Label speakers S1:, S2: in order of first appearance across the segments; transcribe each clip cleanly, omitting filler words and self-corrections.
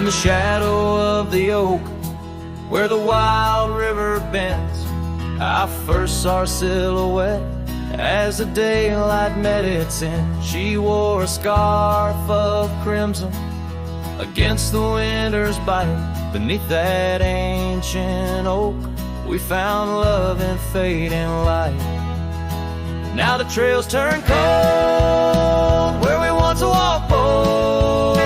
S1: In the shadow of the oak, where the wild river bends, I first saw her silhouette as the daylight met its end. She wore a scarf of crimson against the winter's bite. Beneath that ancient oak, we found love in fading light. Now the trails turn cold where we once walked bold,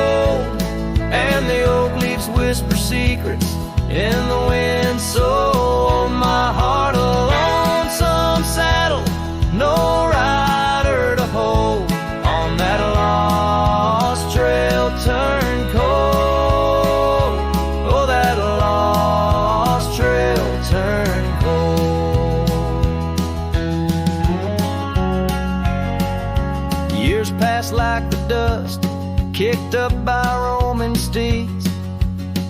S1: and the oak leaves whisper secrets in the wind. So my heart, a lonesome saddle, no rider to hold. On that lost trail turn cold. Oh, that lost trail turn cold. Years passed like the dust kicked up by roaming steeds.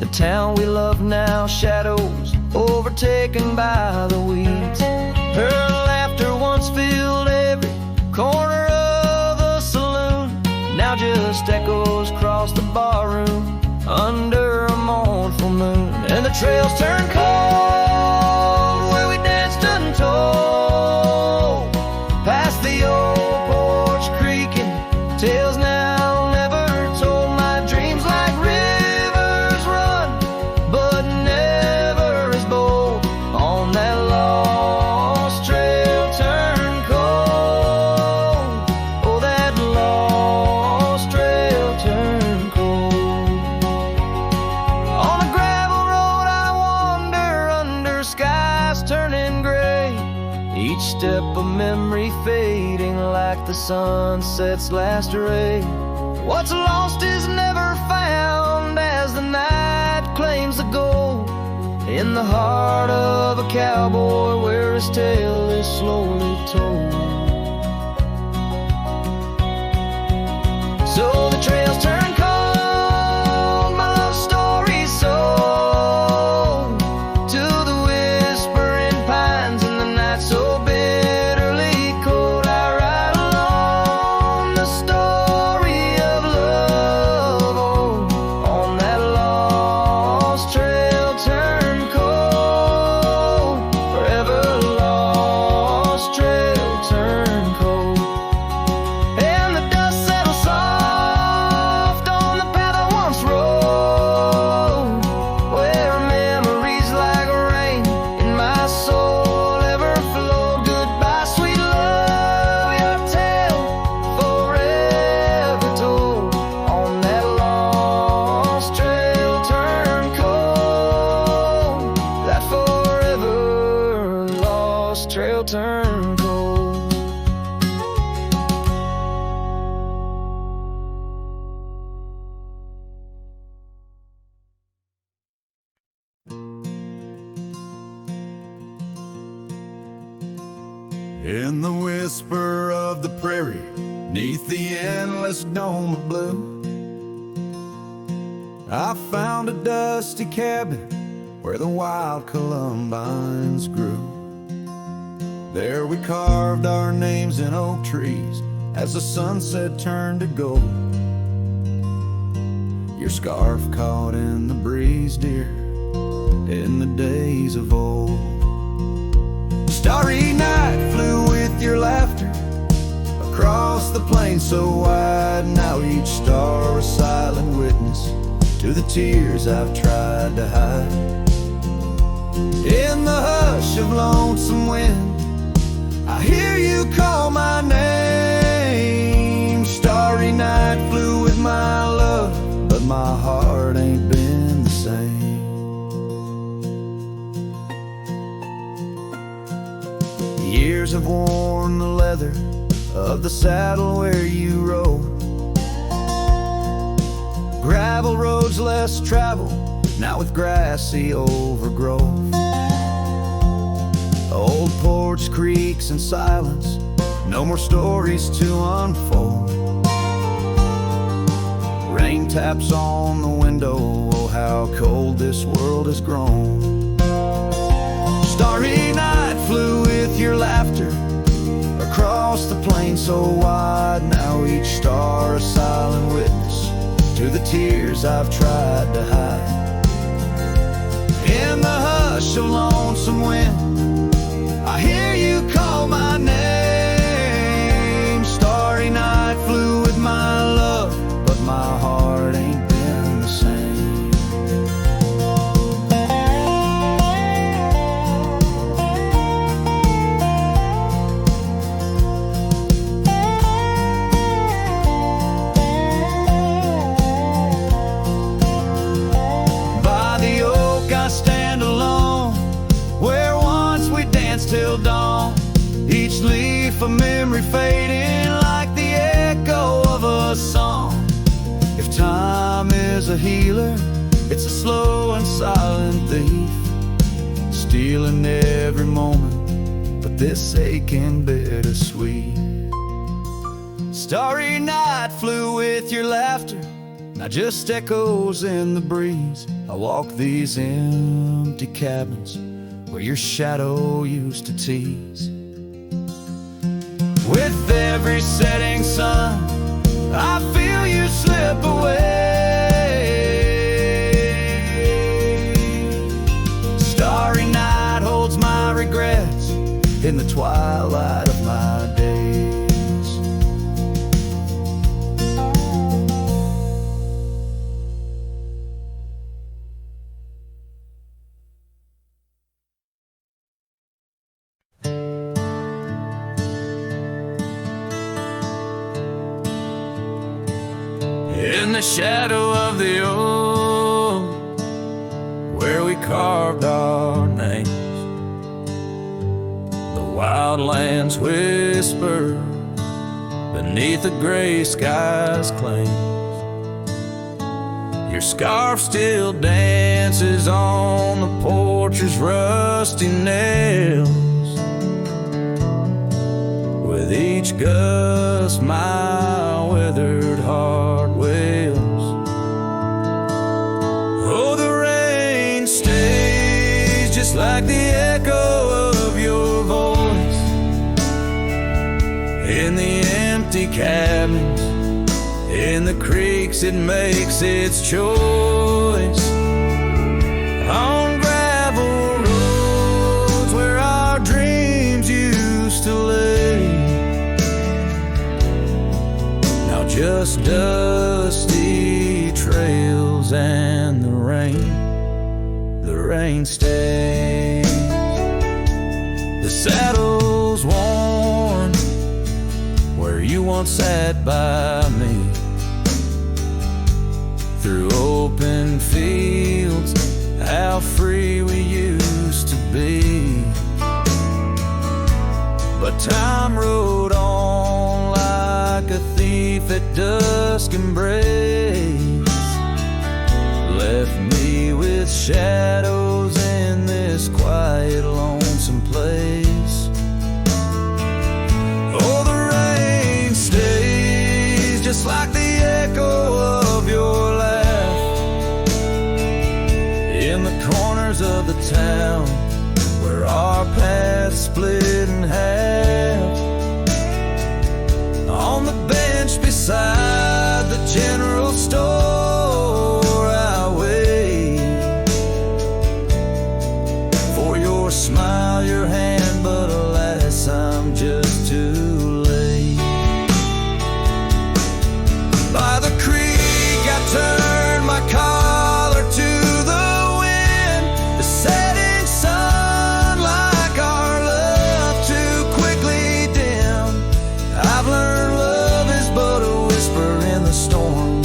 S1: The town we love now shadows, overtaken by the weeds. Her laughter once filled every corner of the saloon, now just echoes across the barroom under a mournful moon. And the trails turn cold where we danced untold, past the old porch creaking, tales now never told. My dreams like rivers run, but never as bold. On that lost trail turn cold. Oh, that lost trail turn cold. On a gravel road I wander under skies turning gray, each step a memory fading like the sunset's last ray. What's lost is never found as the night claims the gold in the heart of a cowboy where his tale is slowly told. So the trails turn cold, my love story's sold to the whispering pines in the night so bitterly cold. I ride along the story of love, oh, on that lost trail turn cold, forever lost trail turn cold. And the dust settles soft on the path I once rode, where memories like rain in my soul ever flow. Goodbye, sweet love, your tale forever told. On that lost trail turn cold, that forever lost trail turn cold.
S2: In the whisper of the prairie, neath the endless dome of blue, I found a dusty cabin where the wild columbines grew. There we carved our names in oak trees as the sunset turned to gold. Your scarf caught in the breeze, dear, in the days of old. Starry night flew with your laughter across the plain so wide. Now each star a silent witness to the tears I've tried to hide. In the hush of lonesome wind, I hear you call my name. Starry night flew with my love, but my heart ain't been the same. Years have worn the leather of the saddle where you rode. Gravel roads less traveled, now with grassy overgrowth. Old porch creaks in silence, no more stories to unfold. Rain taps on the window, oh how cold this world has grown. Starry night flew with your laughter across the plain so wide. Now each star a silent witness to the tears I've tried to hide. In the hush of lonesome wind, I hear you call my name. Starry night flew with my love, but my heart ain't been the same. By the oak I stand alone, where once we danced till dawn. Each leaf a memory fading like the echo of a song. If time is a healer, it's a slow and silent thief, stealing every moment, but this aching bittersweet. Starry night flew with your laughter, now just echoes in the breeze. I walk these empty cabins where your shadow used to tease. With every setting sun, I feel you slip away. Starry night holds my regrets in the twilight of my days. In the shadow of the oak, where we carved our names, the wildlands whisper beneath the gray sky's claims. Your scarf still dances on the porch's rusty nails. With each gust my withered heart wails. Oh, the rain stays just like the echo of your voice in the empty cabins, in the creeks it makes its choice. On gravel roads where our dreams used to lay, now just dusty trails and the rain stays. The saddle's worn where you once sat by me, through open fields, how free we used to be. But time rode on like a thief at dusk embrace, left me with shadows in this quiet, lonesome place. Oh, the rain stays just like the echo of your laugh in the corners of the town where our paths split in half. On the bench beside the general store I wait for your smile, your hand, but alas, I'm just too late. By the creek I turned my collar to the wind, the setting sun like our love too quickly dim. I've learned love is but a whisper in the storm,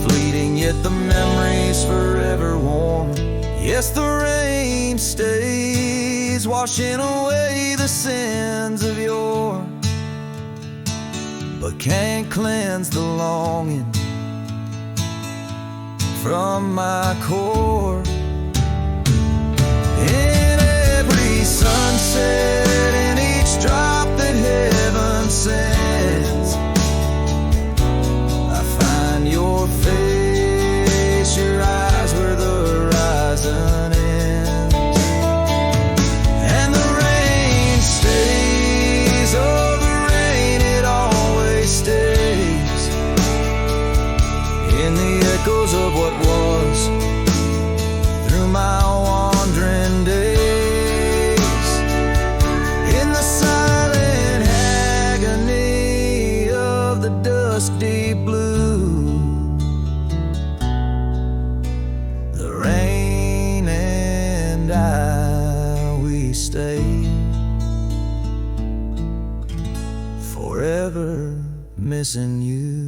S2: fleeting yet the memory's forever warm. Yes, the rain stays, washing away the sins of yore, but can't cleanse the longing from my core. In every sunset, in each drop that heaven sends, I find your face, your eyes where the horizon ends. And the rain stays, oh the rain, it always stays in the echo dusty blue. The rain and I, we stay forever missing you.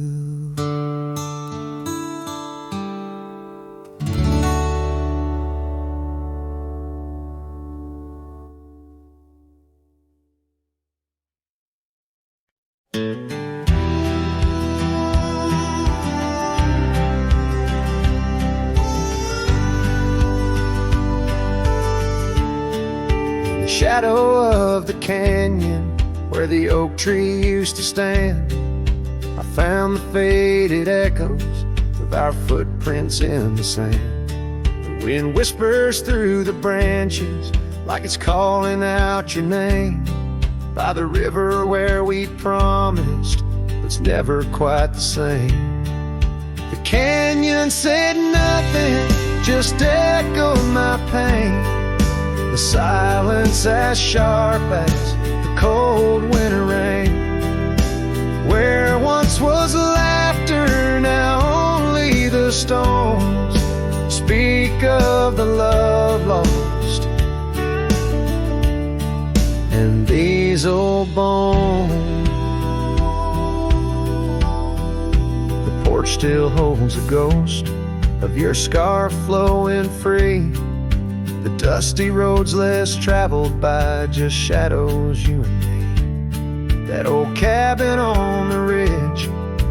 S1: Shadow of the canyon where the oak tree used to stand, I found the faded echoes of our footprints in the sand. The wind whispers through the branches like it's calling out your name. By the river where we promised it's never quite the same. The canyon said nothing, just echoed my pain. The silence as sharp as the cold winter rain. Where once was laughter, now only the stones speak of the love lost. And these old bones, the porch still holds a ghost of your scarf flowing free. The dusty roads less traveled by, just shadows, you and me. That old cabin on the ridge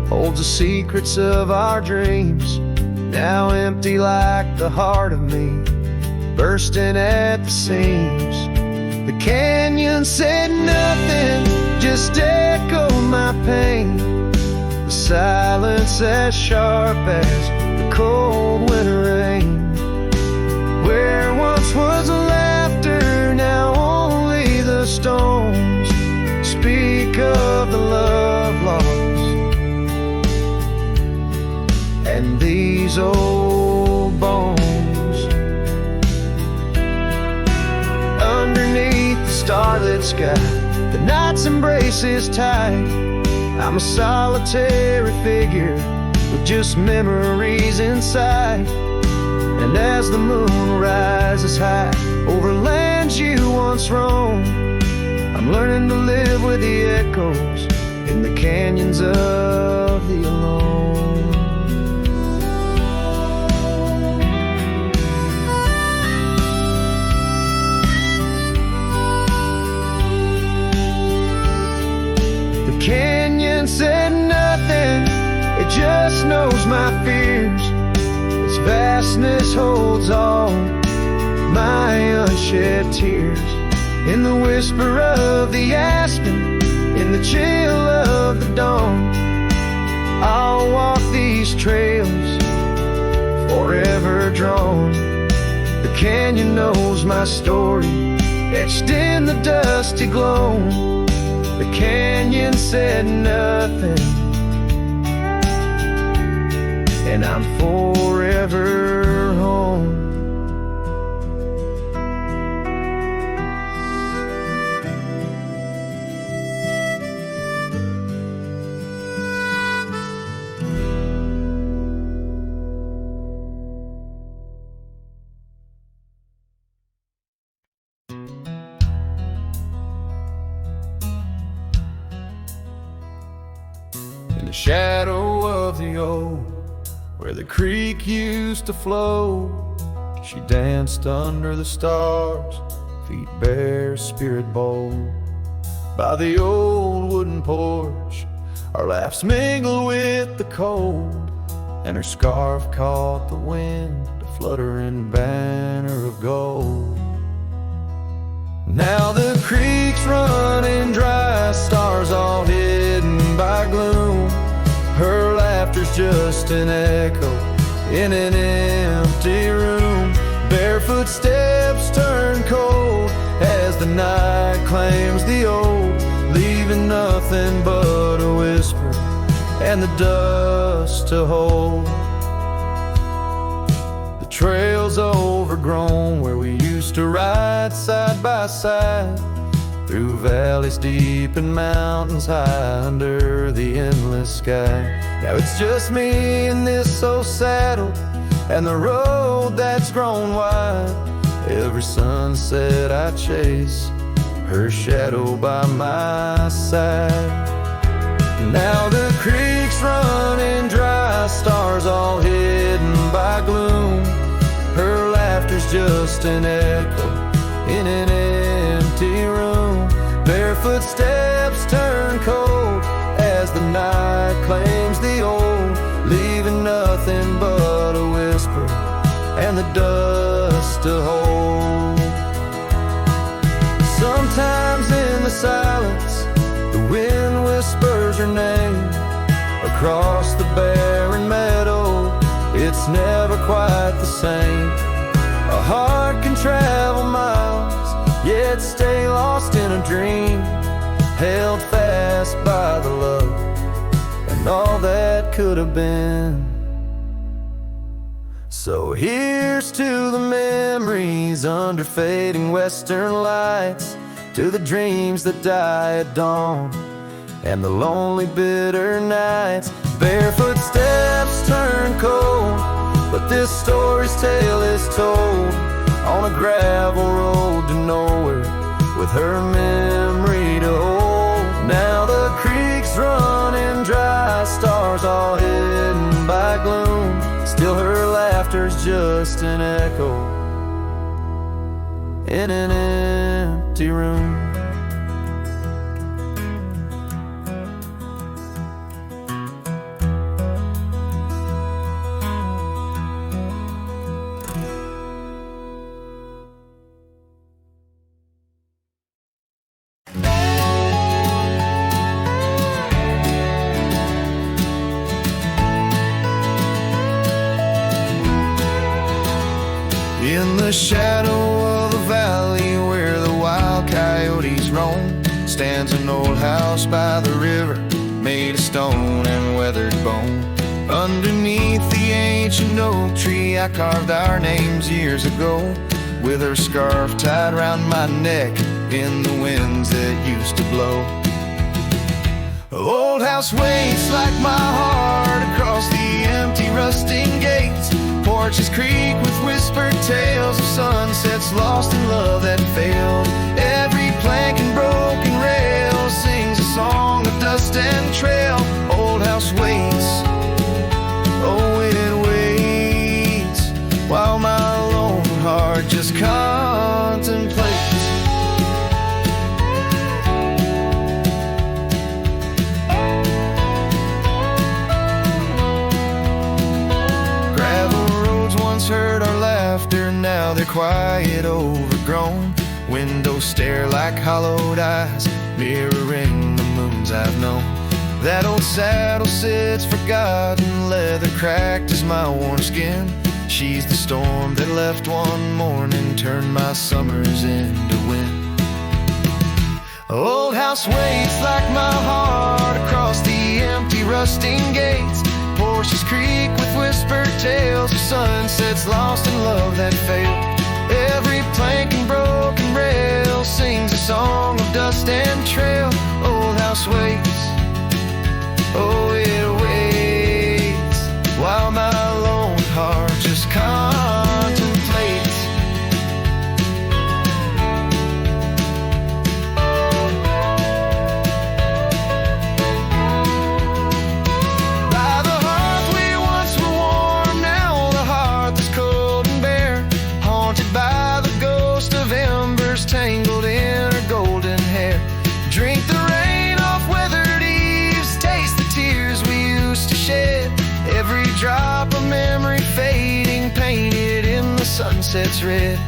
S1: holds the secrets of our dreams, now empty like the heart of me, bursting at the seams. The canyon said nothing, just echoed my pain. The silence as sharp as the cold winter rain. Where once was laughter, now only the stones speak of the love lost. And these old bones, underneath the starlit sky, the night's embrace is tight. I'm a solitary figure with just memories inside. And as the moon rises high over lands you once roamed, I'm learning to live with the echoes in the canyons of the alone. The canyon said nothing, it just knows my fears. Its vastness holds all my unshed tears. In the whisper of the aspen, in the chill of the dawn, I'll walk these trails forever drawn. The canyon knows my story, etched in the dusty gloam. The canyon said nothing, and I'm forever home. In the shadow of the oak, where the creek used to flow, she danced under the stars, feet bare, spirit bold. By the old wooden porch, our laughs mingled with the cold, and her scarf caught the wind, a fluttering banner of gold. Now the creek's running dry, stars all hidden by gloom. Her laughter's just an echo in an empty room. Barefoot steps turn cold as the night claims the old, leaving nothing but a whisper and the dust to hold. The trail's overgrown where we used to ride side by side. through valleys deep and mountains high under the endless sky. Now it's just me and this old saddle and the road that's grown wide. Every sunset I chase, her shadow by my side. Now the creek's running dry, stars all hidden by gloom. Her laughter's just an echo in an empty room. Barefoot steps turn cold as the night claims the old, leaving nothing but a whisper and the dust to hold. Sometimes in the silence, the wind whispers her name. Across the barren meadow, it's never quite the same. A heart can travel miles, yet stay lost in a dream, held fast by the love and all that could have been. So here's to the memories under fading western lights, to the dreams that die at dawn and the lonely bitter nights. Barefoot steps turn cold, but this story's tale is told on a gravel road to nowhere with her memory to hold. Now the creek's running dry, stars all hidden by gloom. Still her laughter's just an echo in an empty room.
S2: In the shadow of a valley where the wild coyotes roam, stands an old house by the river, made of stone and weathered bone. Underneath the ancient oak tree I carved our names years ago, with her scarf tied round my neck in the winds that used to blow. Old house waits like my heart across the empty rusting gates. Porches creak with whispered tales of sunsets lost in love that failed. Every plank and broken rail sings a song of dust and trail. Old house waits, oh it waits, while my lone heart just contemplates. Heard our laughter, now they're quiet, overgrown. Windows stare like hollowed eyes, mirroring the moons I've known. That old saddle sits forgotten, leather cracked as my worn skin. She's the storm that left one morning, turned my summers into wind. Old house waits like my heart across the empty rusting gates. Porches creak with whispered tales of sunsets lost in love that failed. Every plank and broken rail sings a song of dust and trail. Old house waits, oh it waits, while my lone heart just contemplates. Tangled in her golden hair, drink the rain off weathered eaves, taste the tears we used to shed. Every drop of memory fading, painted in the sunset's red.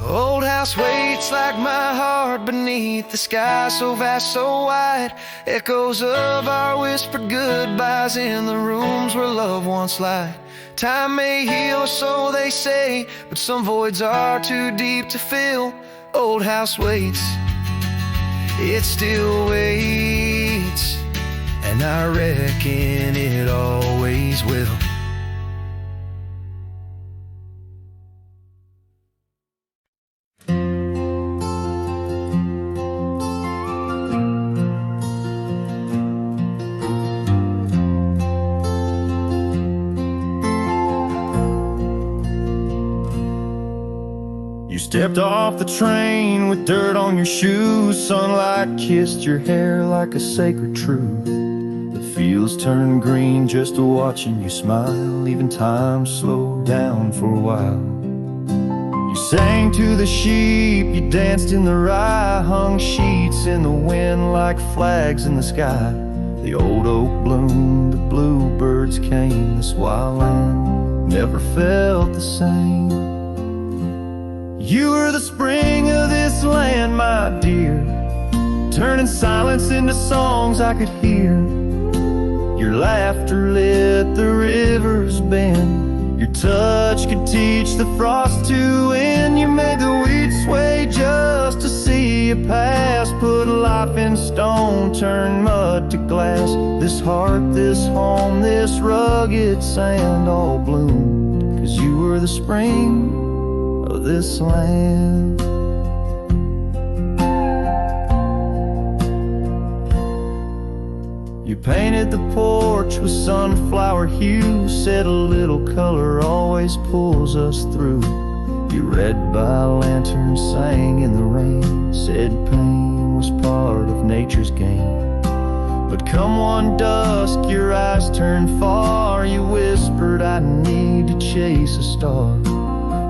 S2: Old house waits like my heart beneath the sky so vast, so wide. Echoes of our whispered goodbyes in the rooms where love once lied. Time may heal, so they say, but some voids are too deep to fill. Old house waits, it still waits, and I reckon it always will.
S1: stepped off the train with dirt on your shoes. Sunlight kissed your hair like a sacred truth. The fields turned green just watching you smile. Even time slowed down for a while. You sang to the sheep, you danced in the rye, hung sheets in the wind like flags in the sky. The old oak bloomed, the bluebirds came. This wild land never felt the same. You were the spring of this land, my dear, turning silence into songs I could hear. Your laughter lit the river's bend. Your touch could teach the frost to end. You made the wheat sway just to see you pass. Put life in stone, turn mud to glass. This heart, this home, this rugged sand all bloomed 'cause you were the spring of this land. You painted the porch with sunflower hue, said a little color always pulls us through. You read by lanterns, sang in the rain, said pain was part of nature's game. But come one dusk, your eyes turned far. You whispered, I need to chase a star.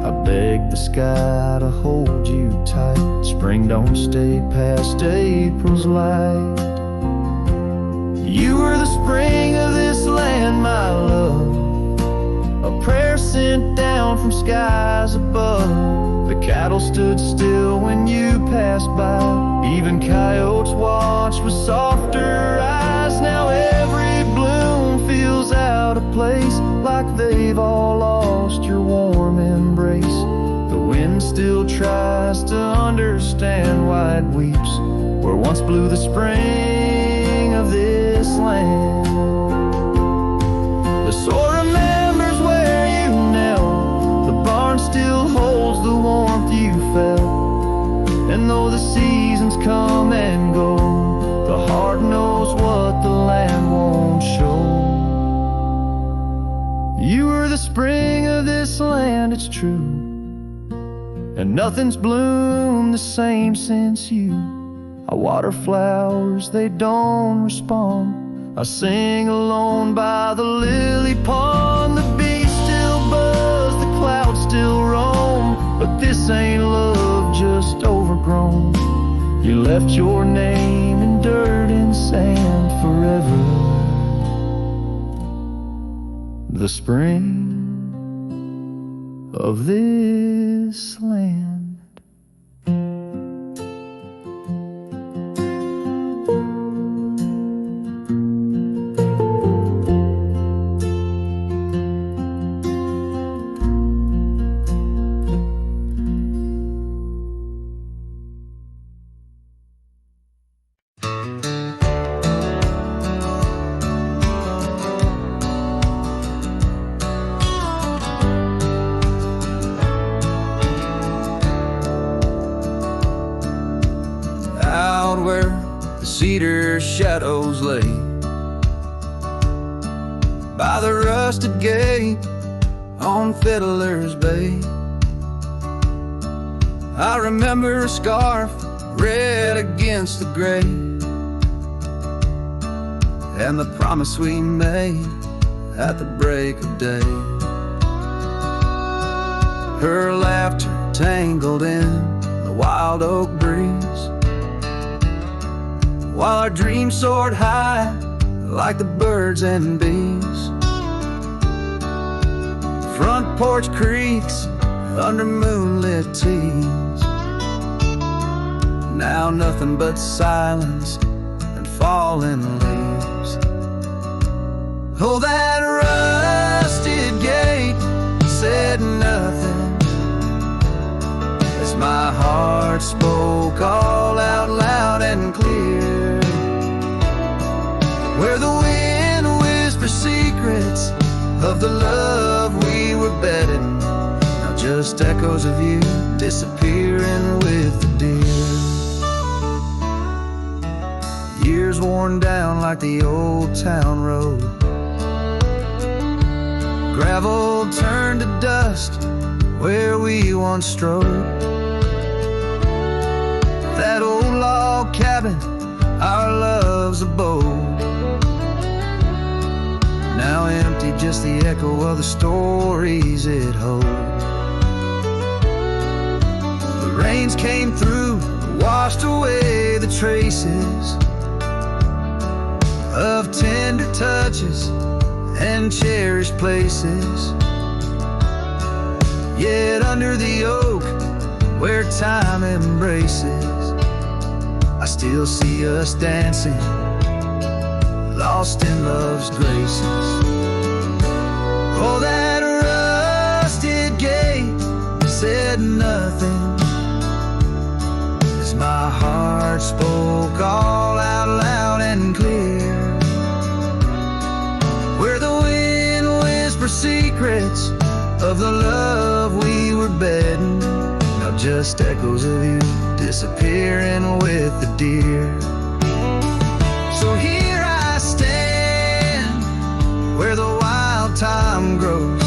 S1: I begged the sky to hold you tight. Spring don't stay past April's light. You were the spring of this land, my love, a prayer sent down from skies above. The cattle stood still when you passed by. Even coyotes watched with softer eyes. Now every bloom feels out of place, like they've all lost your warm embrace. The wind still tries to understand why it weeps where once blew the spring of this land. The soil remembers where you knelt. The barn still holds the warmth you felt. And though the seasons come and go, the heart knows what the land won't show. You were the spring of this land, it's true, and nothing's bloomed the same since you. I water flowers, they don't respond. I sing alone by the lily pond. The bees still buzz, the clouds still roam, but this ain't love just overgrown. You left your name in dirt and sand forever. The spring of this land. Cedar shadows lay by the rusted gate on Fiddler's Bay. I remember a scarf red against the gray, and the promise we made at the break of day. Her laughter tangled in the wild oak breeze, while our dreams soared high like the birds and bees. Front porch creaks under moonlit teas. Now nothing but silence and falling leaves. Oh, that rusted gate said nothing as my heart spoke all out loud and clear. Where the wind whispers secrets of the love we were betting, now just echoes of you disappearing with the deer. Years worn down like the old town road, gravel turned to dust where we once strode.
S2: that old log cabin, our love's abode. Now empty, just the echo of the stories it holds. The rains came through, washed away the traces of tender touches and cherished places. Yet under the oak, where time embraces, I still see us dancing, lost in love's graces. Oh, that rusted gate said nothing as my heart spoke all out loud and clear. Where the wind whispered secrets of the love we were bedding, now just echoes of you disappearing with the deer. So here I stand, where the wild time grows,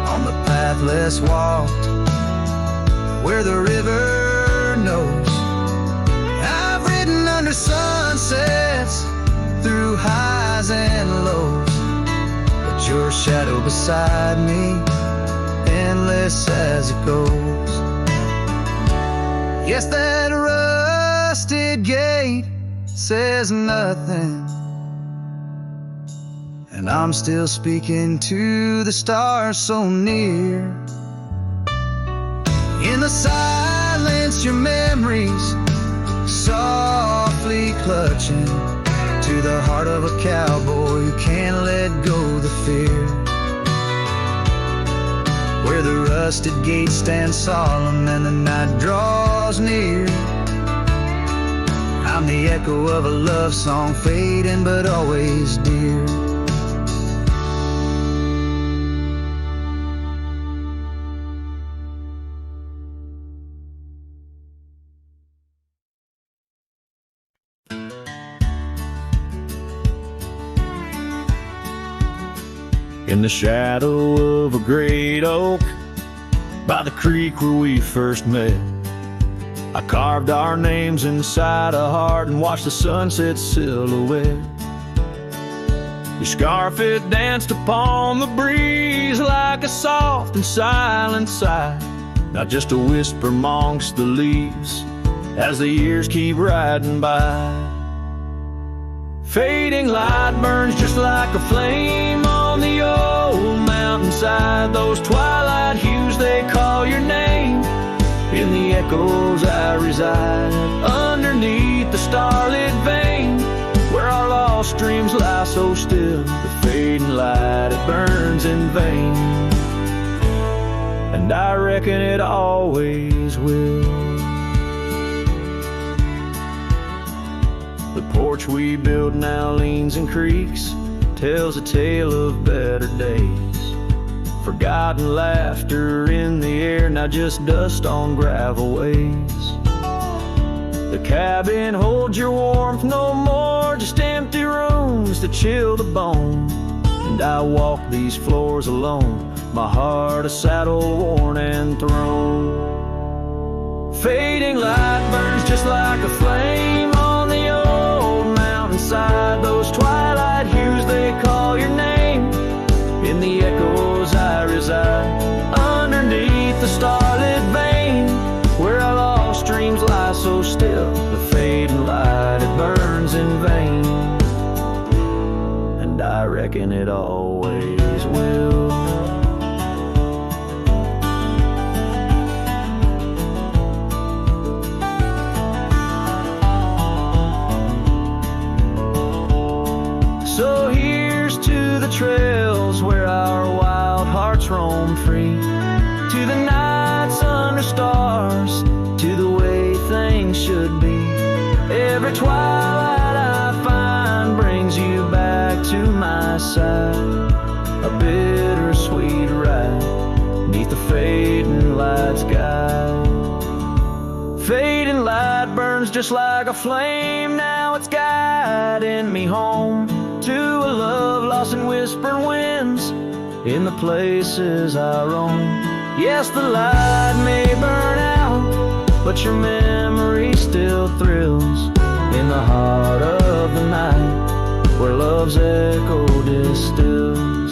S2: on the path less walked, where the river knows. I've ridden under sunsets, through highs and lows, but your shadow beside me, endless as it goes. Yes, that rusted gate says nothing, and I'm still speaking to the stars so near. In the silence, your memories softly clutching to the heart of a cowboy who can't let go the fear. Where the rusted gate stands solemn and the night draws near, I'm the echo of a love song fading but always dear.
S1: In the shadow of a great oak, by the creek where we first met, I carved our names inside a heart and watched the sunset silhouette. Your scarf, it danced upon the breeze like a soft and silent sigh, not just a whisper amongst the leaves as the years keep riding by. Fading light burns just like a flame on the old mountainside. Those twilight hues, they call your name. In the echoes I reside, underneath the starlit vein, where our lost dreams lie so still. The fading light, it burns in vain, and I reckon it always will. The porch we built now leans and creaks, tells a tale of better days. Forgotten laughter in the air, now just dust on gravel ways. The cabin holds your warmth no more, just empty rooms to chill the bone. And I walk these floors alone, my heart a saddle worn and thrown. Fading light burns just like a flame on the old mountainside. Those twilight hues, they call your name. In the echoes I reside, underneath the starlit vein, where our lost dreams lie so still. The fading light, it burns in vain, and I reckon it always will. So here's to the trails where our wild hearts roam free, to the nights under stars, to the way things should be. Every twilight I find brings you back to my side, a bittersweet ride neath the fading light sky. Fading light burns just like a flame, now it's guiding me home to a love lost in whispering winds, in the places I roam. Yes, the light may burn out, but your memory still thrills in the heart of the night, where love's echo distills.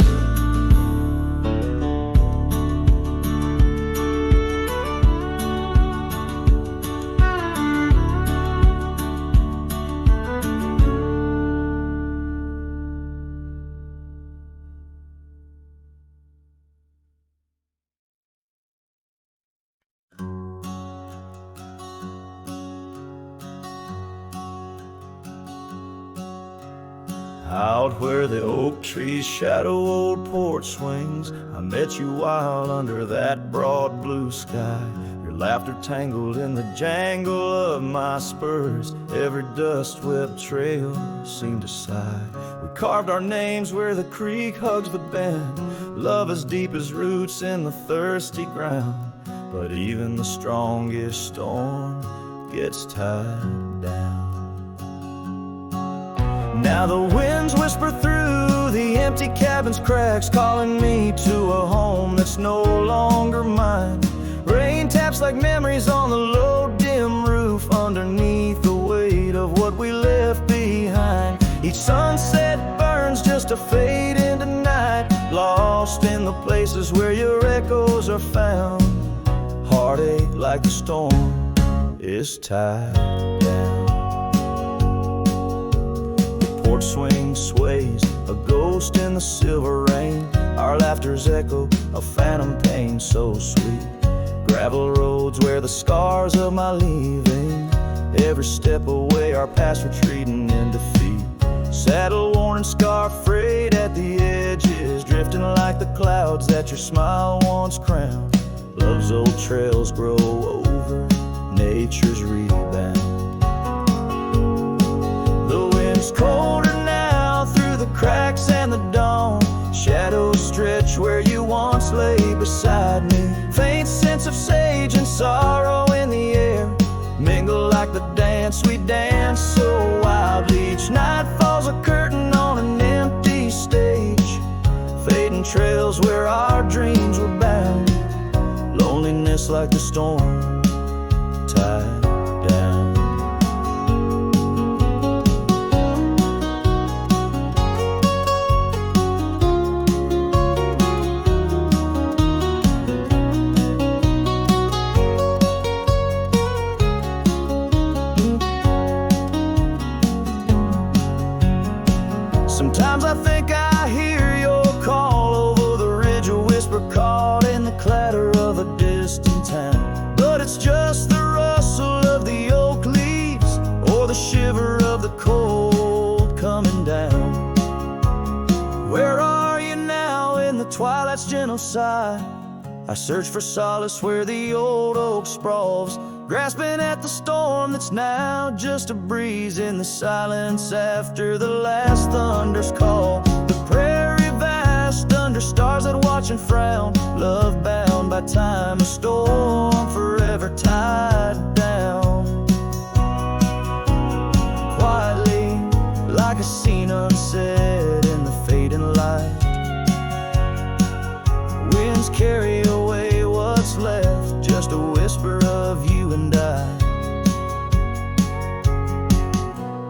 S2: Out where the oak trees shadow old porch swings, I met you wild under that broad blue sky. Your laughter tangled in the jangle of my spurs. Every dust-swept trail seemed to sigh. We carved our names where the creek hugs the bend. Love as deep as roots in the thirsty ground. But even the strongest storm gets tied down. Now the winds whisper through the empty cabin's cracks, calling me to a home that's no longer mine. Rain taps like memories on the low, dim roof, underneath the weight of what we left behind. Each sunset burns just to fade into night, lost in the places where your echoes are found. Heartache like the storm is tied down. Porch swing sways, a ghost in the silver rain. Our laughter's echo, a phantom pain so sweet. Gravel roads where the scars of my leaving. Every step away, our past retreating in defeat. Saddle worn and scar frayed at the edges, drifting like the clouds that your smile once crowned. Love's old trails grow over nature's rebound. The wind's colder now through the cracks and the dawn. Shadows stretch where you once lay beside me. Faint sense of sage and sorrow in the air, mingle like the dance we dance so wildly. Each night falls a curtain on an empty stage, fading trails where our dreams were bound. Loneliness like the storm tied down. Sometimes I think I hear your call over the ridge, a whisper caught in the clatter of a distant town. But it's just the rustle of the oak leaves, or the shiver of the cold coming down. Where are you now in the twilight's gentle sigh? I search for solace where the old oak sprawls, grasping at the storm that's now just a breeze in the silence after the last thunder's call. The prairie vast under stars that watch and frown, love bound by time, a storm forever tied down. Quietly, like a scene unsaid in the fading light, winds carry away what's left, just a whisper of you and I.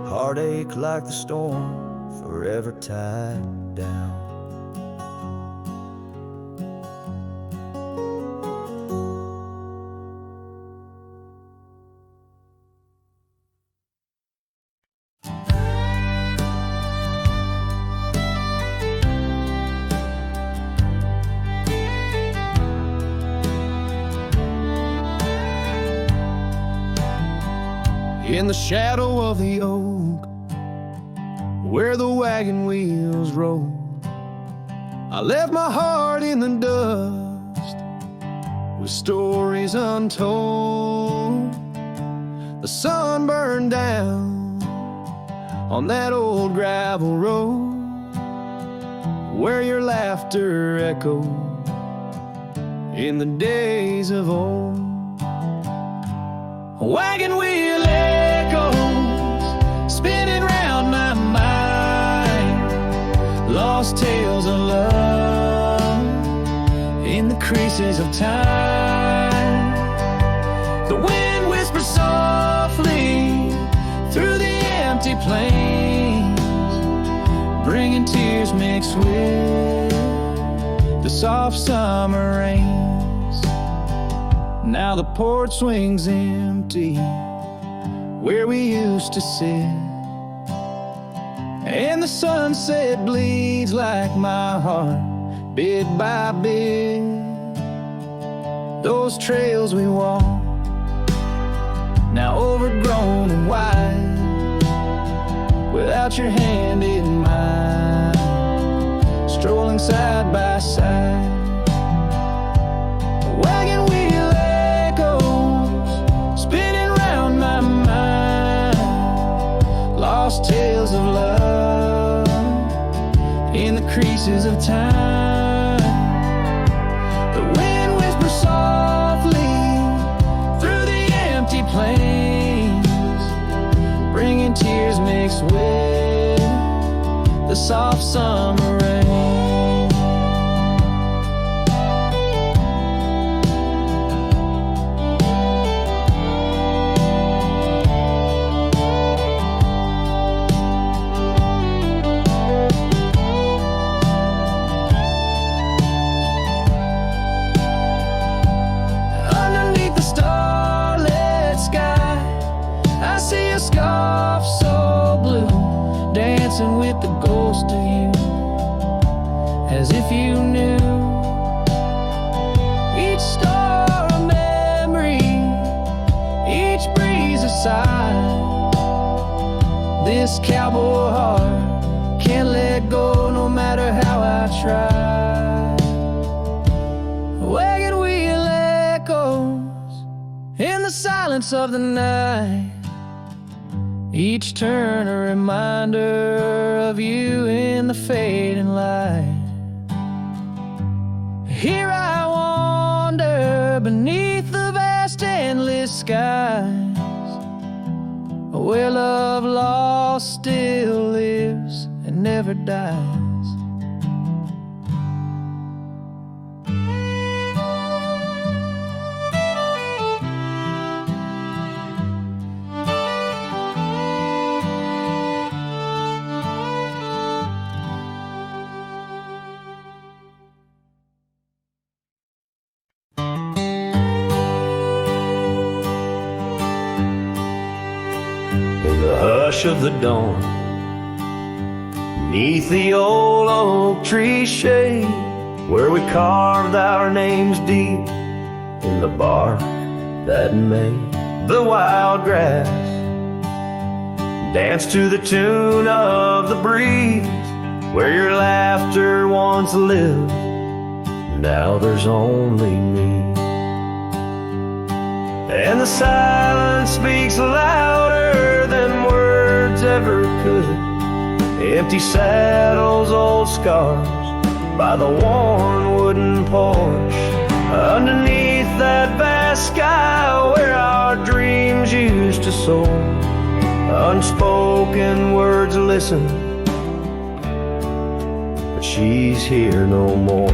S2: Heartache like the storm, forever tied down.
S1: In the shadow of the oak, where the wagon wheels roll, I left my heart in the dust with stories untold. The sun burned down on that old gravel road, where your laughter echoed in the days of old. A wagon wheel echoes spinning round my mind, lost tales of love in the creases of time. The wind plains, bringing tears mixed with the soft summer rains. Now the porch swing's empty where we used to sit, and the sunset bleeds like my heart, bit by bit. Those trails we walk, now overgrown and wide, without your hand in mine, strolling side by side. A wagon wheel echoes, spinning round my mind, lost tales of love in the creases of time. The wind whispers softly through the empty plains, bringing tears mixed with the soft summer rain. With the ghost of you, as if you knew each star a memory, each breeze a sigh. This cowboy heart can't let go no matter how I try. A wagon wheel echoes in the silence of the night, each turn a reminder of you in the fading light. Here I wander beneath the vast endless skies, where love lost still lives and never dies.
S3: Hush of the dawn, neath the old oak tree shade, where we carved our names deep in the bark that made the wild grass dance to the tune of the breeze, where your laughter once lived, now there's only me. And the silence speaks louder than words ever could. Empty saddles, old scars by the worn wooden porch, underneath that vast sky where our dreams used to soar. Unspoken words listen, but she's here no more.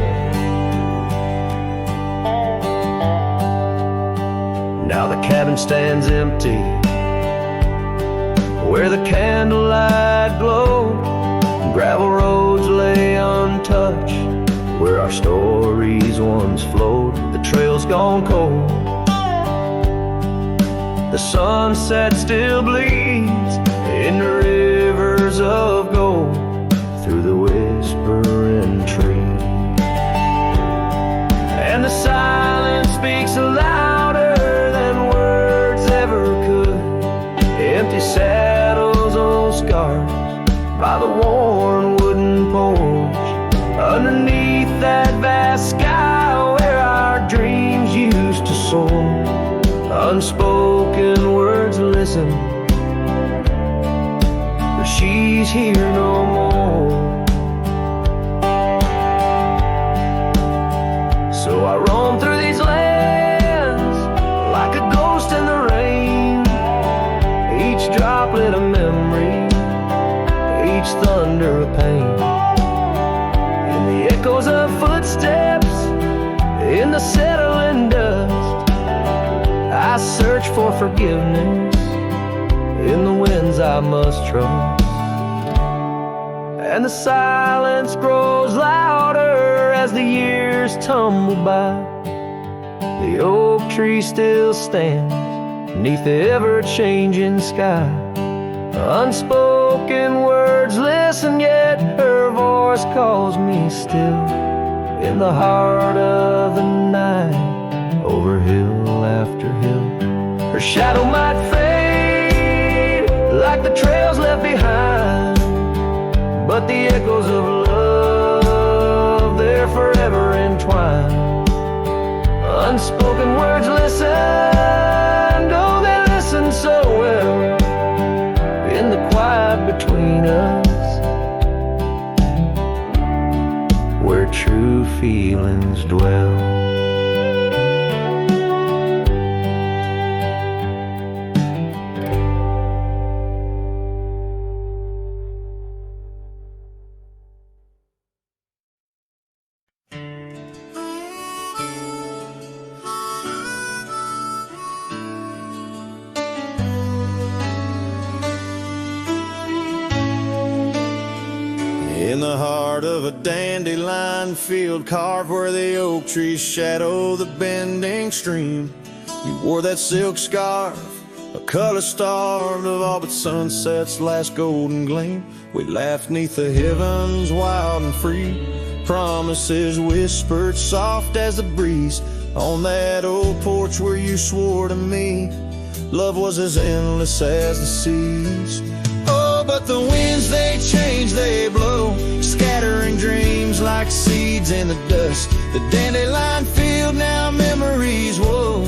S3: Now the cabin stands empty, where the candlelight glowed. Gravel roads lay untouched, where our stories once flowed. The trail's gone cold, the sunset still bleeds in the rivers of gold through the whispering trees. And the silence speaks louder than words ever could. Empty saddles, old scars by the worn wooden porch, underneath that vast sky where our dreams used to soar. Unspoken words listen, but she's here no more. So I roam through these lands like a ghost in the rain, each droplet a memory, each thunder a pain. In the echoes of footsteps, in the settling dust, I search for forgiveness in the winds friends I must trust. And the silence grows louder as the years tumble by. The oak tree still stands beneath the ever-changing sky. Unspoken words listen, yet her voice calls me still. In the heart of the night, over hill after hill, her shadow might fade like the trails left behind, but the echoes of love, they're forever entwined. Unspoken words listen, oh, they listen so well. In the quiet between us, where true feelings dwell.
S2: In the heart of a dandelion field, carved where the oak trees shadow the bending stream, you wore that silk scarf, a color starved of all but sunset's last golden gleam. We laughed neath the heavens wild and free, promises whispered soft as the breeze, on that old porch where you swore to me love was as endless as the seas. But the winds, they change, they blow, scattering dreams like seeds in the dust. The dandelion field, now memories, whoa,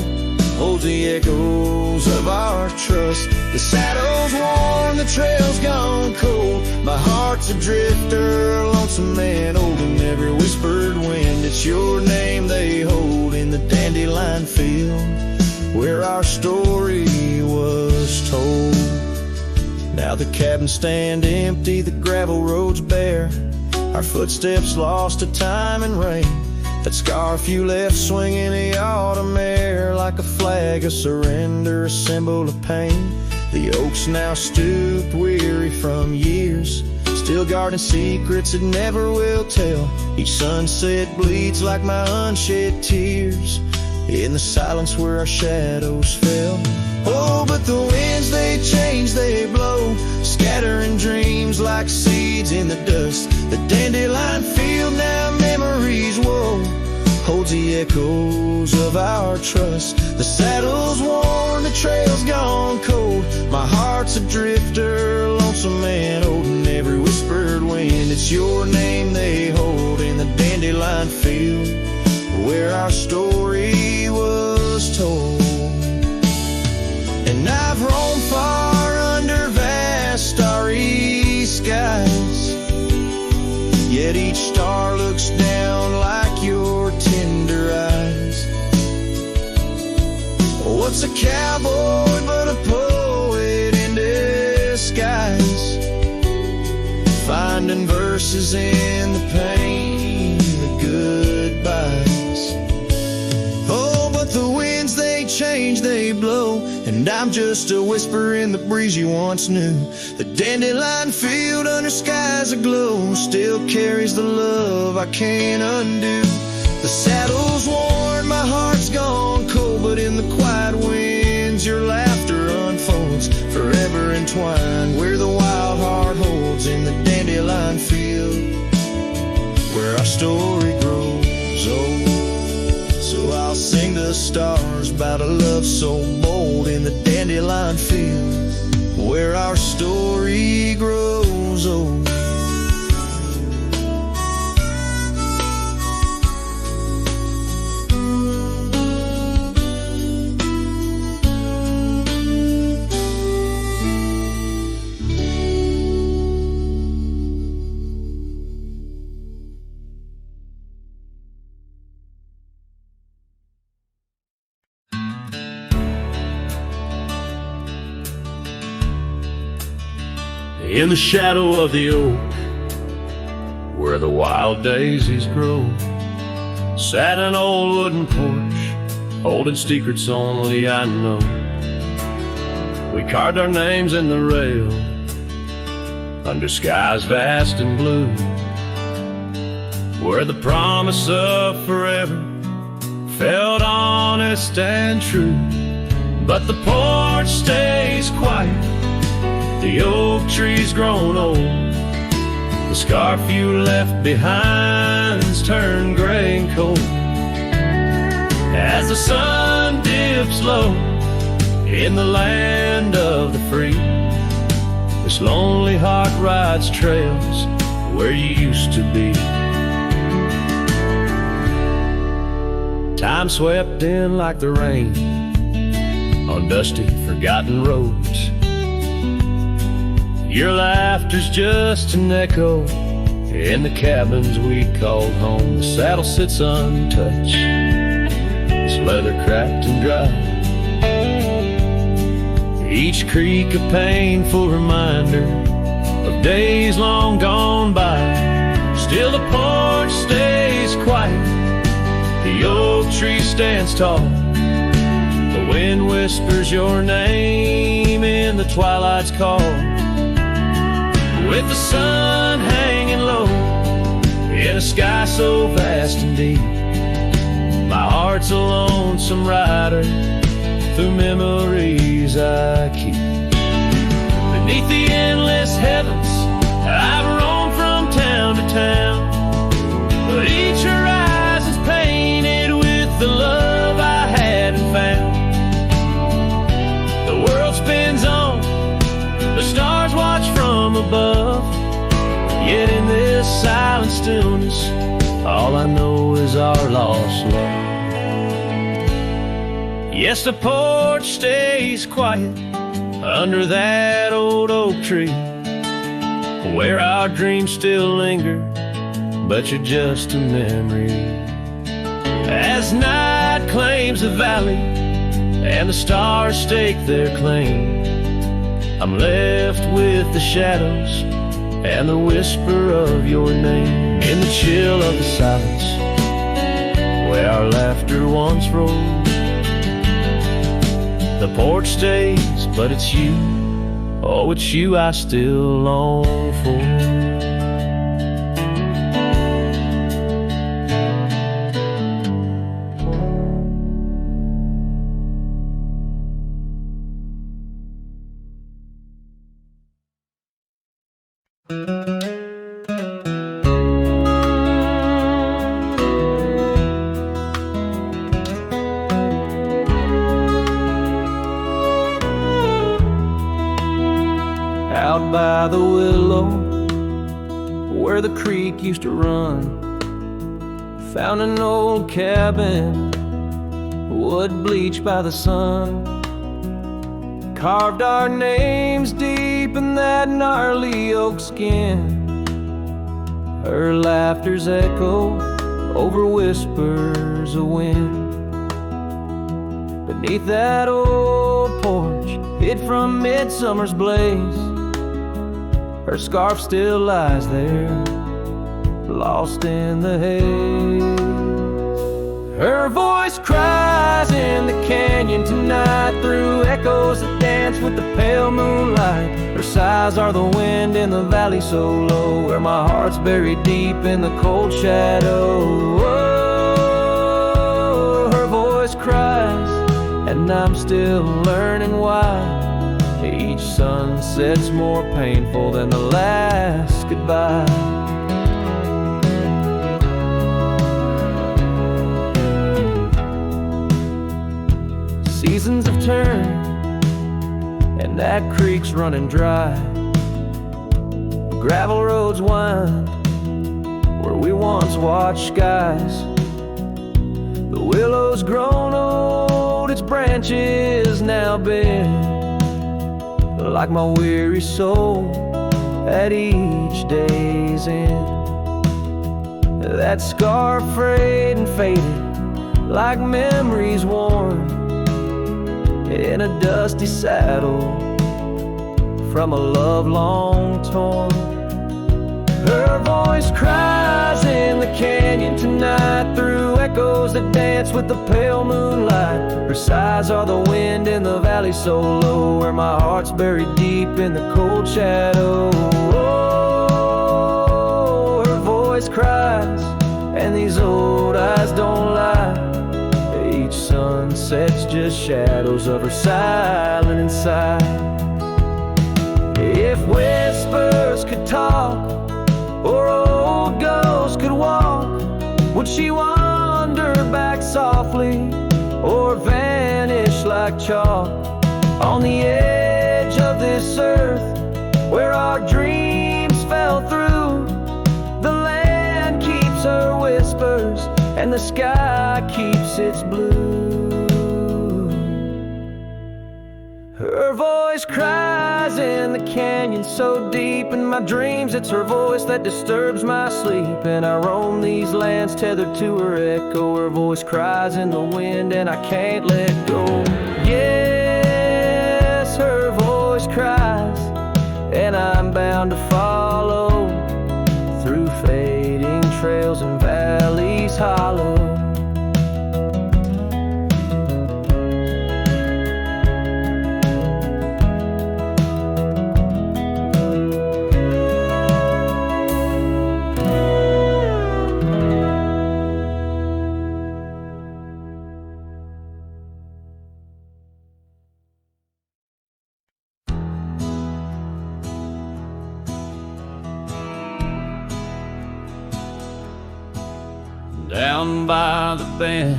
S2: holds the echoes of our trust. The saddle's worn, the trail's gone cold, my heart's a drifter, a lonesome man, holding every whispered wind. It's your name they hold in the dandelion field, where our story was told. Now the cabins stand empty, the gravel roads bare, our footsteps lost to time and rain. That scarf you left swinging the autumn air, like a flag of surrender, a symbol of pain. The oaks now stooped, weary from years, still guarding secrets it never will tell. Each sunset bleeds like my unshed tears, in the silence where our shadows fell. Oh, but the winds, they change, they blow, scattering dreams like seeds in the dust. The dandelion field, now memories, whoa, holds the echoes of our trust. The saddle's worn, the trail's gone cold, my heart's a drifter, a lonesome man, holding every whispered wind. It's your name they hold in the dandelion field, where our story was told. And I've roamed far under vast starry skies, yet each star looks down like your tender eyes. What's a cowboy but a poet in disguise, finding verses in the pain, the goodbyes. Oh, but the winds, they change, they blow, and I'm just a whisper in the breeze you once knew. The dandelion field under skies aglow still carries the love I can't undo. The saddle's worn, my heart's gone cold, but in the quiet winds your laughter unfolds, forever entwined, where the wild heart holds in the dandelion field, where our story grows old. So I'll sing the stars about a love so bold in the dandelion field, where our story grows old.
S3: In the shadow of the oak, where the wild daisies grow, sat an old wooden porch, holding secrets only I know. We carved our names in the rail under skies vast and blue, where the promise of forever felt honest and true. But the porch stays quiet, the oak tree's grown old, the scarf you left behind's turned gray and cold. As the sun dips low in the land of the free, this lonely heart rides trails where you used to be. Time swept in like the rain on dusty, forgotten roads. Your laughter's just an echo in the cabins we called home. The saddle sits untouched, its leather cracked and dry, each creak a painful reminder of days long gone by. Still the porch stays quiet, the oak tree stands tall, the wind whispers your name in the twilight's call. With the sun hanging low in a sky so vast and deep, my heart's a lonesome rider through memories I keep. Beneath the endless heavens I've roamed from town to town, but each horizon's painted with the love I hadn't found. The world spins on, the stars watch from above, yet in this silent stillness all I know is our lost love. Yes, the porch stays quiet under that old oak tree, where our dreams still linger, but you're just a memory. As night claims the valley and the stars stake their claim, I'm left with the shadows and the whisper of your name. In the chill of the silence where our laughter once rolled, the porch stays, but it's you, oh, it's you I still long for.
S1: Out by the willow where the creek used to run, found an old cabin, wood bleached by the sun. Carved our names deep in that gnarly oak skin. Her laughter's echo over whispers of wind. Beneath that old porch, hid from midsummer's blaze, her scarf still lies there, lost in the haze. Her voice cries in the canyon tonight, through echoes that dance with the pale moonlight. Her sighs are the wind in the valley so low, where my heart's buried deep in the cold shadow. Oh, her voice cries, and I'm still learning why each sunset's more painful than the last goodbye. Seasons have turned, and that creek's running dry. Gravel roads wind where we once watched skies. The willow's grown old, its branches now bend, like my weary soul at each day's end. That scar frayed and faded like memories worn in a dusty saddle from a love long torn. Her voice cries in the canyon tonight, through echoes
S3: echoes that dance with the pale moonlight. Her sighs are the wind in the valley so low, where my heart's buried deep in the cold shadow. Oh, her voice cries, and these old eyes don't lie. Each sunset's just shadows of her silent inside. If whispers could talk, or old ghosts could walk, would she wander back softly, or vanish like chalk on the edge of this earth where our dreams fell through? The land keeps her whispers, and the sky keeps its blue. Her voice cries in the canyon so deep in my dreams. It's her voice that disturbs my sleep, and I roam these lands tethered to her echo. Her voice cries in the wind, and I can't let go. Yes, her voice cries, and I'm bound to follow through fading trails and valleys hollow.
S1: Down by the bend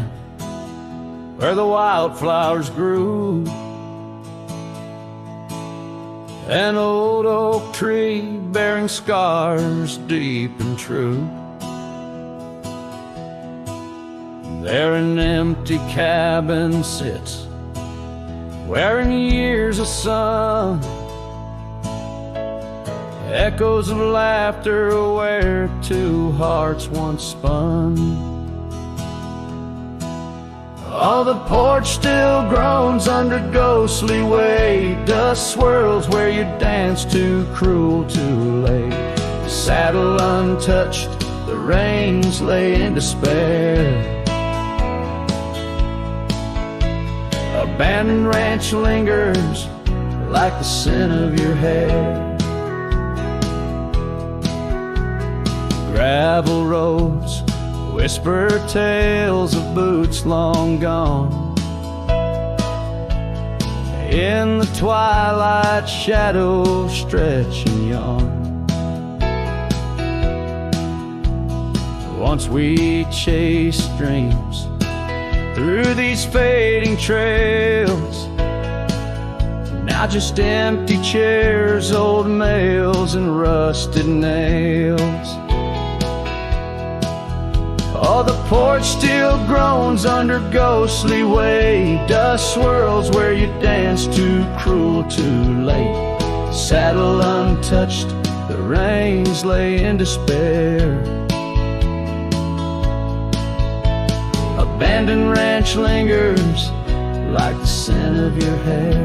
S1: where the wildflowers grew, an old oak tree bearing scars deep and true. There an empty cabin sits, wearing years of sun, echoes of laughter where two hearts once spun. Oh, the porch still groans under ghostly weight. Dust swirls where you dance too cruel, too late. The saddle untouched, the reins lay in despair. Abandoned ranch lingers like the scent of your hair. Gravel roads whisper tales of boots long gone. In the twilight shadows stretch and yawn. Once we chased dreams through these fading trails, now just empty chairs, old mails, and rusted nails. Oh, the porch still groans under ghostly weight. Dust swirls where you dance too cruel, too late. Saddle untouched, the reins lay in despair. Abandoned ranch lingers like the scent of your hair.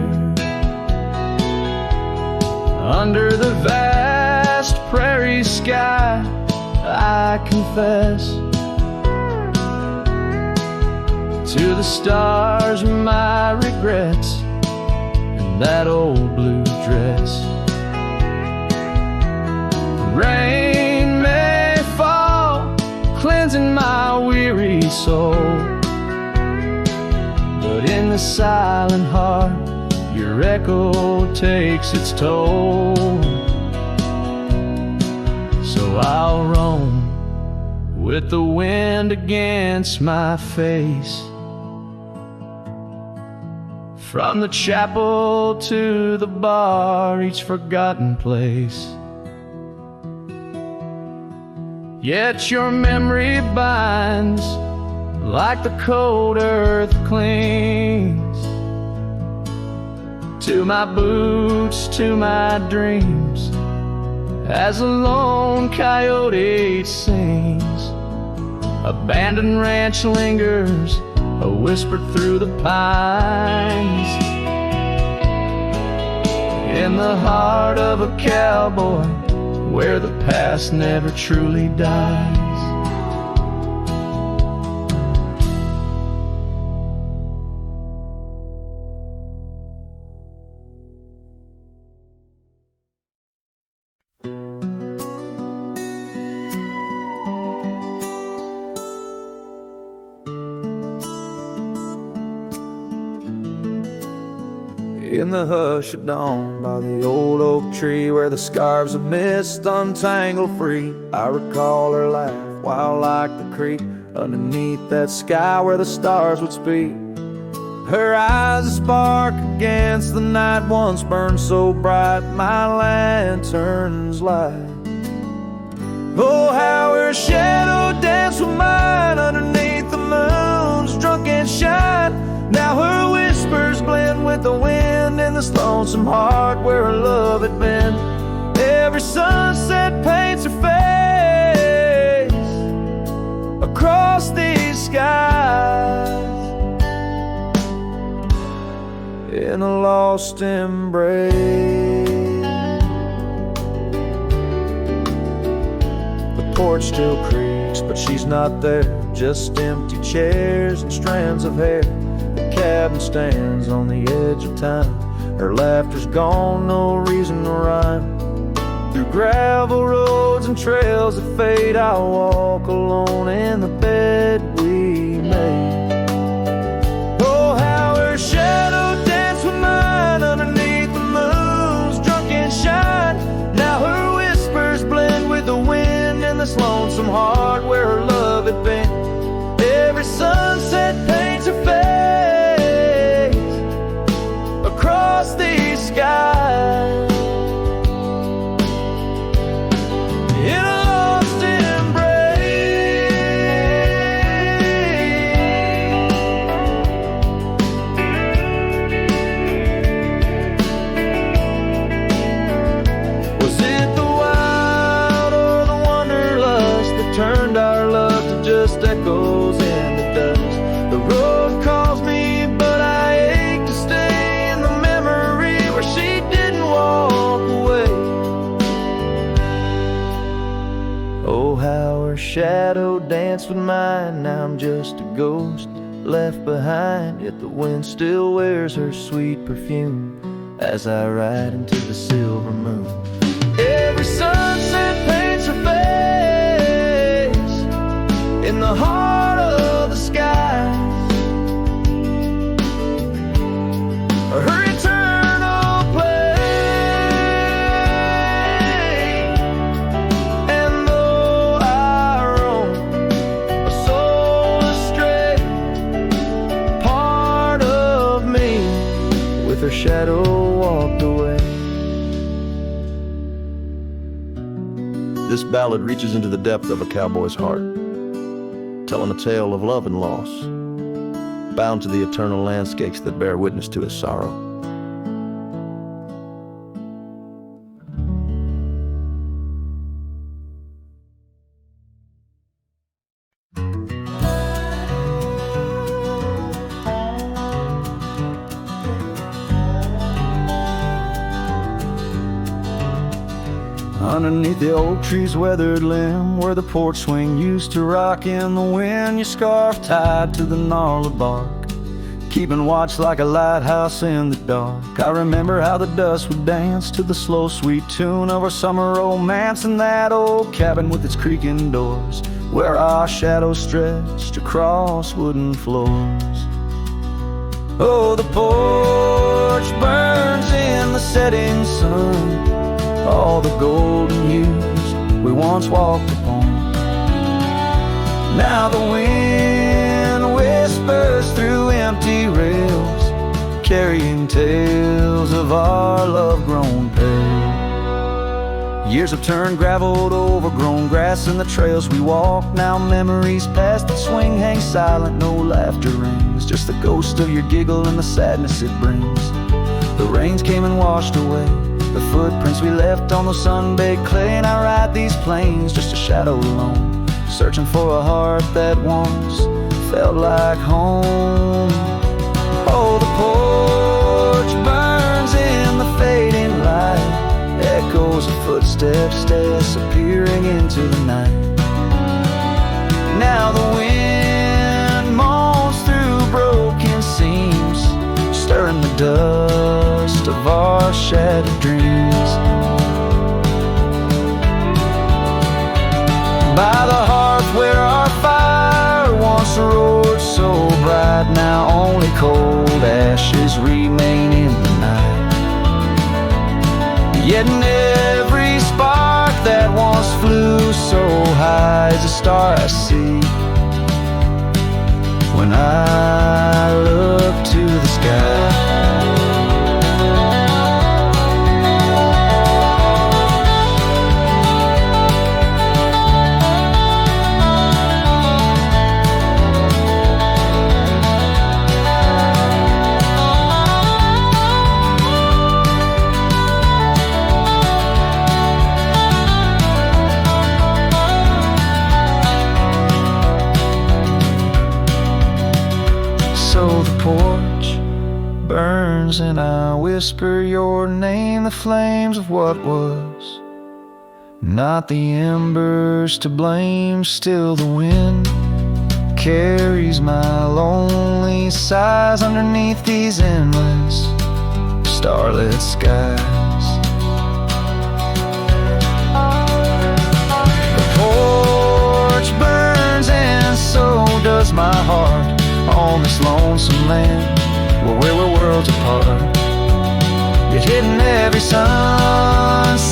S1: Under the vast prairie sky, I confess to the stars my regrets and that old blue dress. Rain may fall, cleansing my weary soul, but in the silent heart your echo takes its toll. So I'll roam with the wind against my face, from the chapel to the bar, each forgotten place. Yet your memory binds like the cold earth clings to my boots, to my dreams, as a lone coyote sings. Abandoned ranch lingers, a whisper through the pines. In the heart of a cowboy, where the past never truly dies.
S2: In the hush of dawn, by the old oak tree where the scarves of mist untangle free, I recall her laugh wild like the creek underneath that sky where the stars would speak. Her eyes a spark against the night once burned so bright my lantern's light. Oh, how her shadow danced with mine underneath the moon's drunken shine. Now her whispers blend with the wind in this lonesome heart where her love had been. Every sunset paints her face across these skies in a lost embrace. The porch still creaks, but she's not there. Just empty chairs and strands of hair. The cabin stands on the edge of time. Her laughter's gone, no reason to rhyme. Through gravel roads and trails that fade, I'll walk alone in the bed we made. Oh, how her shadow danced with mine underneath the moon's drunken shine. Now her whispers blend with the wind in this lonesome heart where her love had been. Every sunset paints her face across these skies in a lost embrace. Was it the wild or the wanderlust that turned our love to just echoes in the dust? The road calls me, but I ache to stay in the memory where she didn't walk away. Oh, how her shadow danced with mine. Now I'm just a ghost left behind, yet the wind still wears her sweet perfume as I ride into the silver moon. Every sunset paints her face in the heart of the skies. Her eternal play. And though I roam a soul astray, part of me with her shadow walked away. This ballad reaches into the depth of a cowboy's heart, telling a tale of love and loss, bound to the eternal landscapes that bear witness to his sorrow. Underneath the oak tree's weathered limb, where the porch swing used to rock in the wind, your scarf tied to the gnarled bark, keeping watch like a lighthouse in the dark. I remember how the dust would dance to the slow sweet tune of our summer romance in that old cabin with its creaking doors, where our shadows stretched across wooden floors. Oh, the porch burns in the setting sun, all the golden years we once walked upon. Now the wind whispers through empty rails, carrying tales of our love-grown pale. Years have turned gravel to overgrown grass in the trails we walk. Now memories past the swing hang silent, no laughter rings, just the ghost of your giggle and the sadness it brings. The rains came and washed away the footprints we left on the sun-baked clay, and I ride these plains just a shadow alone, searching for a heart that once felt like home. Oh, the porch burns in the fading light, echoes of footsteps disappearing into the night. Now the wind moans through broken seams, stirring the dust of our shattered dreams. By the hearth where our fire once roared so bright, now only cold ashes remain in the night.
S1: Yet in every spark that once flew so high is a star I see when I look to the sky. Porch burns and I whisper your name, the flames of what was, not the embers to blame. Still the wind carries my lonely sighs underneath these endless starlit skies. The porch burns and so does my heart on this lonesome land where we're worlds apart. Yet hidden every sunset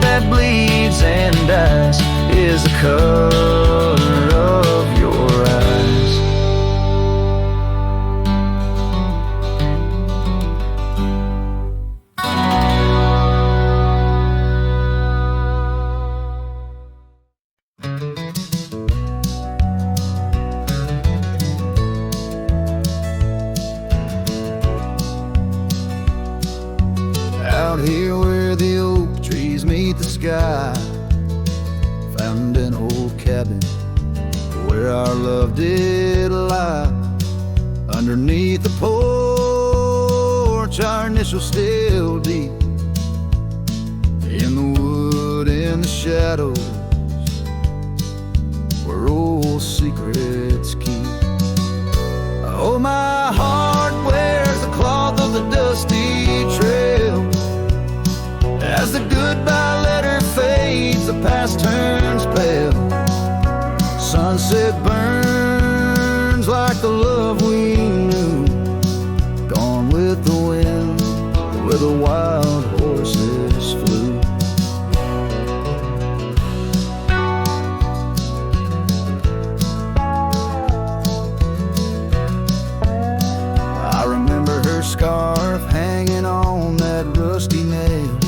S1: that bleeds and dies is the color of your eyes.
S2: Out here where the oak trees meet the sky, found an old cabin where our love did lie. Underneath the porch, our initials still deep in the wood, in the shadows where old secrets keep. Oh, my heart wears the cloth of the dusty trail. As the goodbye letter fades, the past turns pale. Sunset burns like the love we knew, gone with the wind where the wild horses flew. I remember her scarf hanging on that rusty nail.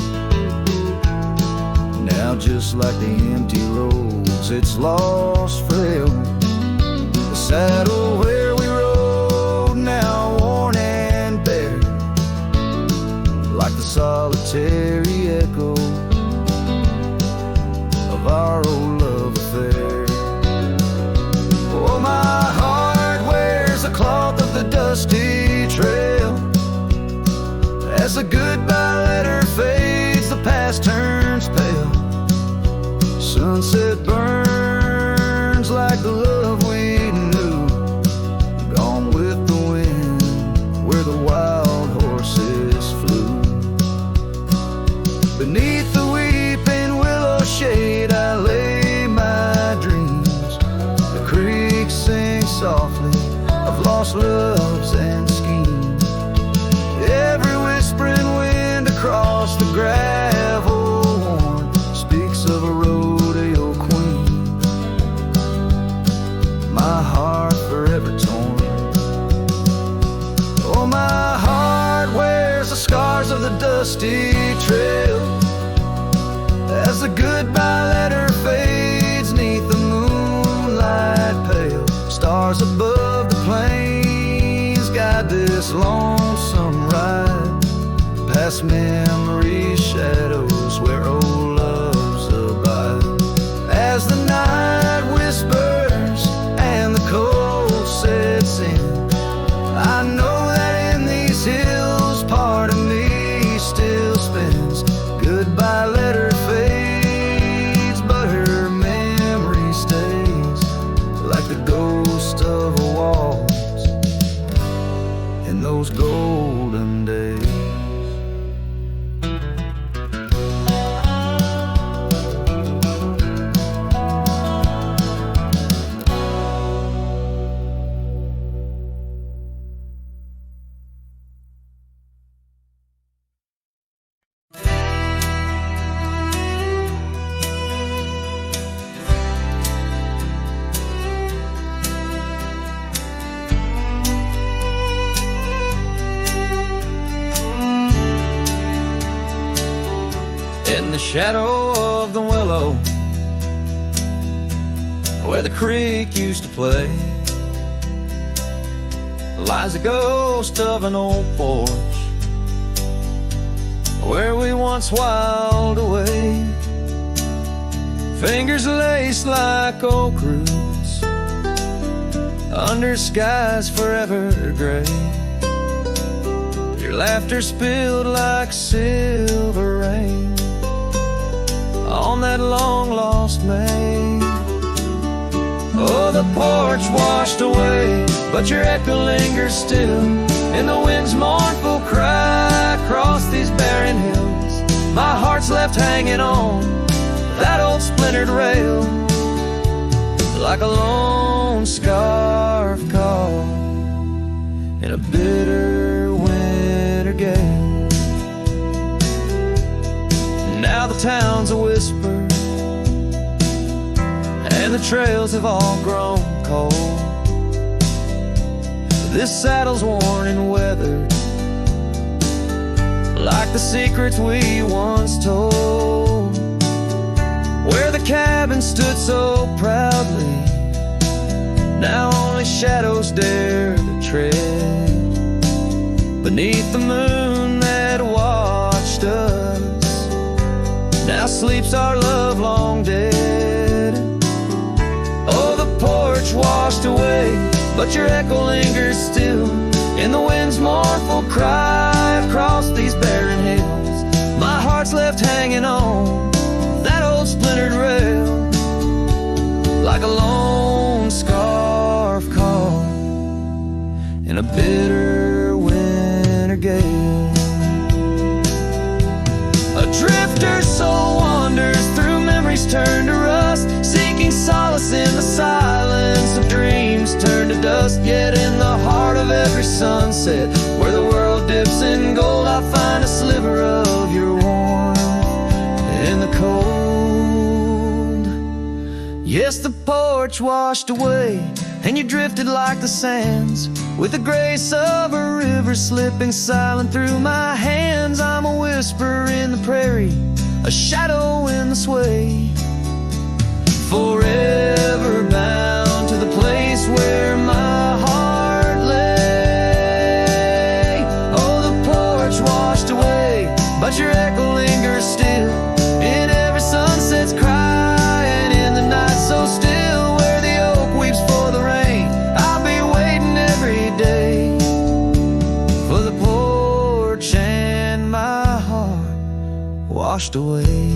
S2: Now just like the empty roads, it's lost frail. The saddle where we rode, now worn and bare, like the solitary echo of our old love affair. Oh, my heart wears the cloth of the dusty trail. As the goodbye letter fades, the past turns pale. Sunset burns like the love we knew, gone with the wind where the wild horses flew. Beneath the weeping willow shade I lay my dreams. The creek sings softly of lost loves and schemes. Every whispering wind across the gravel worn speaks of a rodeo queen
S1: shadow of the willow where the creek used to play lies a ghost of an old porch where we once whiled away. Fingers laced like oak roots under skies forever gray. Your laughter spilled like silver rain on that long lost May. Oh, the porch washed away, but your echo lingers still in the wind's mournful cry across these barren hills. My heart's left hanging on that old splintered rail like a lone scarf caught in a bitter winter gale. Now the town's a whisper and the trails have all grown cold. This saddle's worn and weathered like the secrets we once told. Where the cabin stood so proudly, now only shadows dare to tread beneath the moon that watched us. Now sleeps our love long dead. Oh, the porch washed away, but your echo lingers still in the wind's mournful cry across these barren hills. My heart's left hanging on that old splintered rail like a lone scarf caught in a bitter winter gale. A drifter's soul wanders through memories turned to rust, seeking solace in the silence of dreams turned to dust. Yet in the heart of every sunset, where the world dips in gold, I find a sliver of your warmth in the cold. Yes, the porch washed away, and you drifted like the sands, with the grace of a river slipping silent through my hands. I'm a whisper in the prairie, a shadow in the sway, forever bound to the place where my heart lay. Oh, the porch washed away, but your echo lingers still in every sunset's cry, and in the night so still where the oak weeps for the rain. I'll be waiting every day for the porch and my heart washed away.